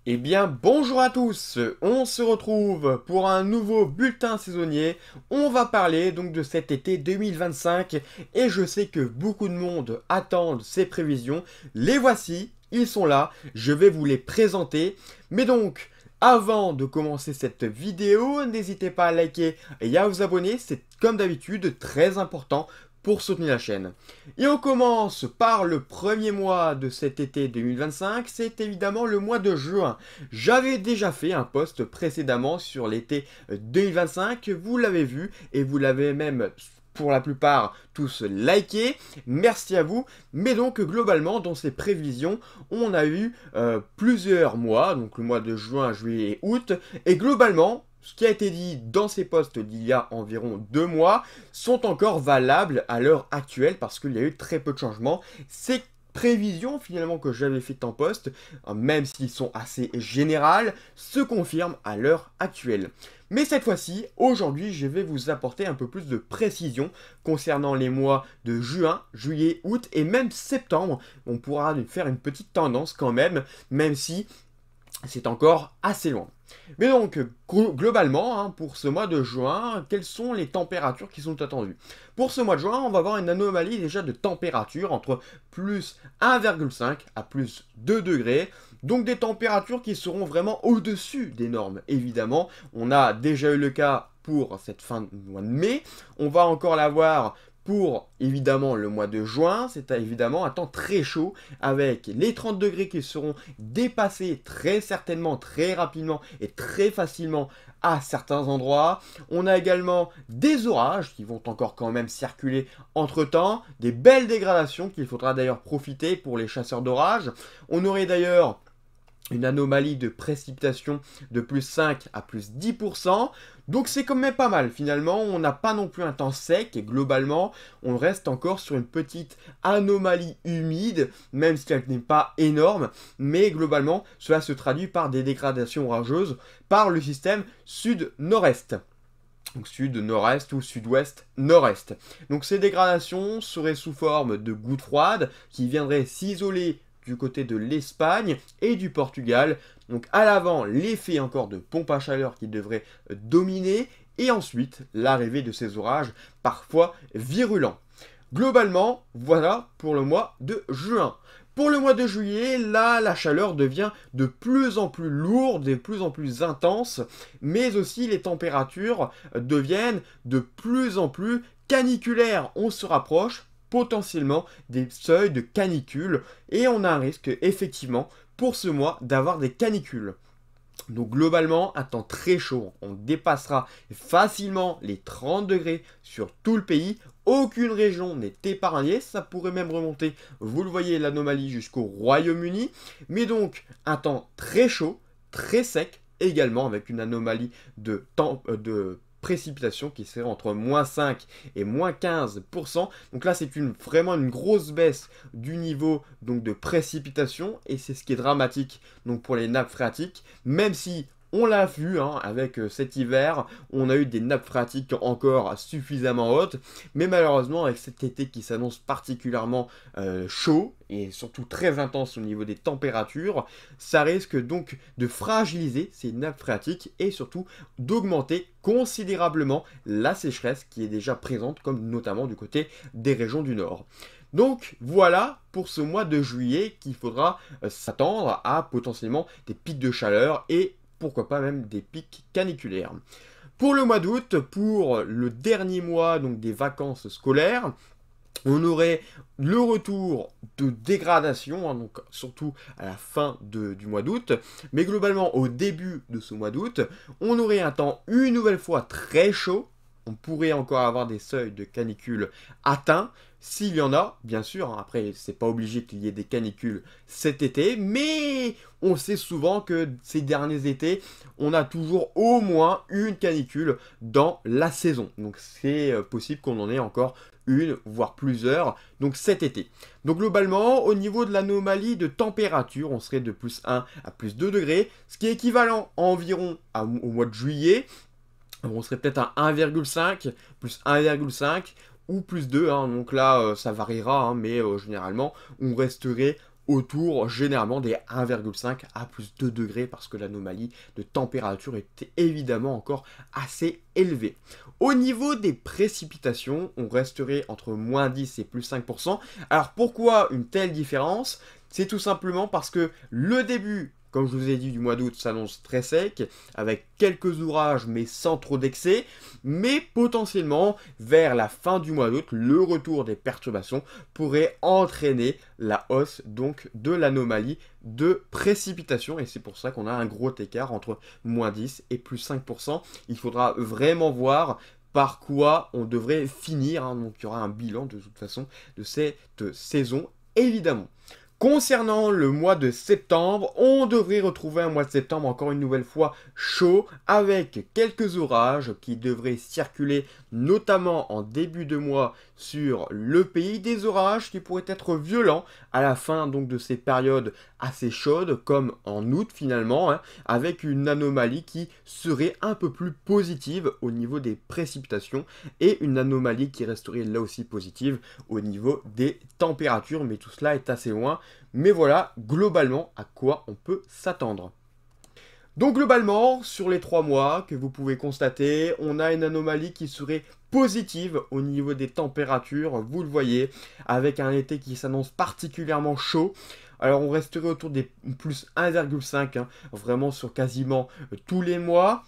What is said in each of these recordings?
Eh bien, bonjour à tous, on se retrouve pour un nouveau bulletin saisonnier. On va parler donc de cet été 2025 et je sais que beaucoup de monde attendent ces prévisions. Les voici, ils sont là, je vais vous les présenter. Mais donc, avant de commencer cette vidéo, n'hésitez pas à liker et à vous abonner, c'est comme d'habitude très important pour soutenir la chaîne. Et on commence par le premier mois de cet été 2025, c'est évidemment le mois de juin. J'avais déjà fait un post précédemment sur l'été 2025, vous l'avez vu et vous l'avez même pour la plupart tous liké, merci à vous. Mais donc globalement dans ces prévisions, on a eu plusieurs mois, donc le mois de juin, juillet et août, et globalement, ce qui a été dit dans ces posts d'il y a environ 2 mois sont encore valables à l'heure actuelle parce qu'il y a eu très peu de changements. Ces prévisions finalement que j'avais faites en post, même s'ils sont assez générales, se confirment à l'heure actuelle. Mais cette fois-ci, aujourd'hui, je vais vous apporter un peu plus de précision concernant les mois de juin, juillet, août et même septembre. On pourra faire une petite tendance quand même si c'est encore assez loin. Mais donc, globalement, pour ce mois de juin, quelles sont les températures qui sont attendues? Pour ce mois de juin, on va avoir une anomalie déjà de température entre plus 1,5 à plus 2 degrés. Donc des températures qui seront vraiment au-dessus des normes, évidemment. On a déjà eu le cas pour cette fin de mois de mai. On va encore l'avoir pour évidemment le mois de juin, c'est évidemment un temps très chaud avec les 30 degrés qui seront dépassés très certainement, très rapidement et très facilement à certains endroits. On a également des orages qui vont encore quand même circuler entre temps, des belles dégradations qu'il faudra d'ailleurs profiter pour les chasseurs d'orages. On aurait d'ailleurs une anomalie de précipitation de plus 5 à plus 10%. Donc c'est quand même pas mal finalement, on n'a pas non plus un temps sec et globalement on reste encore sur une petite anomalie humide, même si elle n'est pas énorme, mais globalement cela se traduit par des dégradations orageuses par le système sud-nord-est. Donc sud-nord-est ou sud-ouest-nord-est. Donc ces dégradations seraient sous forme de gouttes froides qui viendraient s'isoler du côté de l'Espagne et du Portugal. Donc à l'avant, l'effet encore de pompe à chaleur qui devrait dominer et ensuite l'arrivée de ces orages parfois virulents. Globalement, voilà pour le mois de juin. Pour le mois de juillet, là, la chaleur devient de plus en plus lourde, de plus en plus intense, mais aussi les températures deviennent de plus en plus caniculaires. On se rapproche potentiellement des seuils de canicule et on a un risque effectivement pour ce mois d'avoir des canicules. Donc globalement, un temps très chaud, on dépassera facilement les 30 degrés sur tout le pays. Aucune région n'est épargnée, ça pourrait même remonter, vous le voyez, l'anomalie jusqu'au Royaume-Uni. Mais donc, un temps très chaud, très sec, également avec une anomalie de précipitation qui serait entre moins 5 et moins 15%. Donc là, c'est vraiment une grosse baisse du niveau donc, de précipitation et c'est ce qui est dramatique donc, pour les nappes phréatiques, même si on l'a vu avec cet hiver, on a eu des nappes phréatiques encore suffisamment hautes, mais malheureusement avec cet été qui s'annonce particulièrement chaud et surtout très intense au niveau des températures, ça risque donc de fragiliser ces nappes phréatiques et surtout d'augmenter considérablement la sécheresse qui est déjà présente, comme notamment du côté des régions du nord. Donc voilà pour ce mois de juillet qu'il faudra s'attendre à potentiellement des pics de chaleur et pourquoi pas même des pics caniculaires. Pour le mois d'août, pour le dernier mois donc des vacances scolaires, on aurait le retour de dégradation, donc surtout à la fin du mois d'août, mais globalement au début de ce mois d'août, on aurait un temps une nouvelle fois très chaud. On pourrait encore avoir des seuils de canicule atteints, s'il y en a, bien sûr. Après, c'est pas obligé qu'il y ait des canicules cet été, mais on sait souvent que ces derniers étés, on a toujours au moins une canicule dans la saison. Donc c'est possible qu'on en ait encore une, voire plusieurs, donc cet été. Donc globalement, au niveau de l'anomalie de température, on serait de plus 1 à plus 2 degrés, ce qui est équivalent environ au mois de juillet. On serait peut-être à 1,5, plus 1,5 ou plus 2, donc là ça variera, mais généralement on resterait autour généralement des 1,5 à plus 2 degrés parce que l'anomalie de température était évidemment encore assez élevée. Au niveau des précipitations, on resterait entre moins 10 et plus 5%. Alors pourquoi une telle différence? C'est tout simplement parce que le début, comme je vous ai dit, du mois d'août s'annonce très sec, avec quelques orages mais sans trop d'excès, mais potentiellement vers la fin du mois d'août, le retour des perturbations pourrait entraîner la hausse donc de l'anomalie de précipitation, et c'est pour ça qu'on a un gros écart entre moins 10 et plus 5%. Il faudra vraiment voir par quoi on devrait finir, hein. Donc il y aura un bilan de toute façon de cette saison, évidemment. Concernant le mois de septembre, on devrait retrouver un mois de septembre encore une nouvelle fois chaud avec quelques orages qui devraient circuler notamment en début de mois sur le pays, des orages qui pourraient être violents à la fin donc de ces périodes assez chaudes comme en août finalement, hein, avec une anomalie qui serait un peu plus positive au niveau des précipitations et une anomalie qui resterait là aussi positive au niveau des températures, mais tout cela est assez loin. Mais voilà, globalement, à quoi on peut s'attendre. Donc globalement, sur les 3 mois que vous pouvez constater, on a une anomalie qui serait positive au niveau des températures, vous le voyez, avec un été qui s'annonce particulièrement chaud. Alors on resterait autour des plus 1,5, hein, vraiment sur quasiment tous les mois.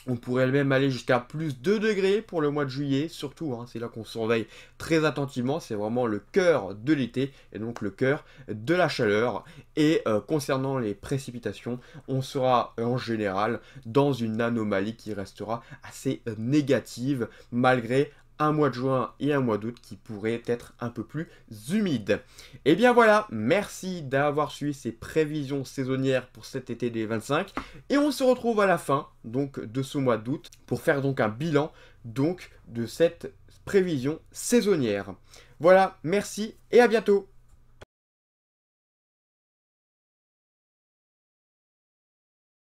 On pourrait même aller jusqu'à plus 2 degrés pour le mois de juillet, surtout, hein, c'est là qu'on surveille très attentivement, c'est vraiment le cœur de l'été, et donc le cœur de la chaleur. Et concernant les précipitations, on sera en général dans une anomalie qui restera assez négative, malgré un mois de juin et un mois d'août qui pourraient être un peu plus humides. Et bien voilà, merci d'avoir suivi ces prévisions saisonnières pour cet été 2025. Et on se retrouve à la fin donc de ce mois d'août pour faire donc un bilan donc de cette prévision saisonnière. Voilà, merci et à bientôt.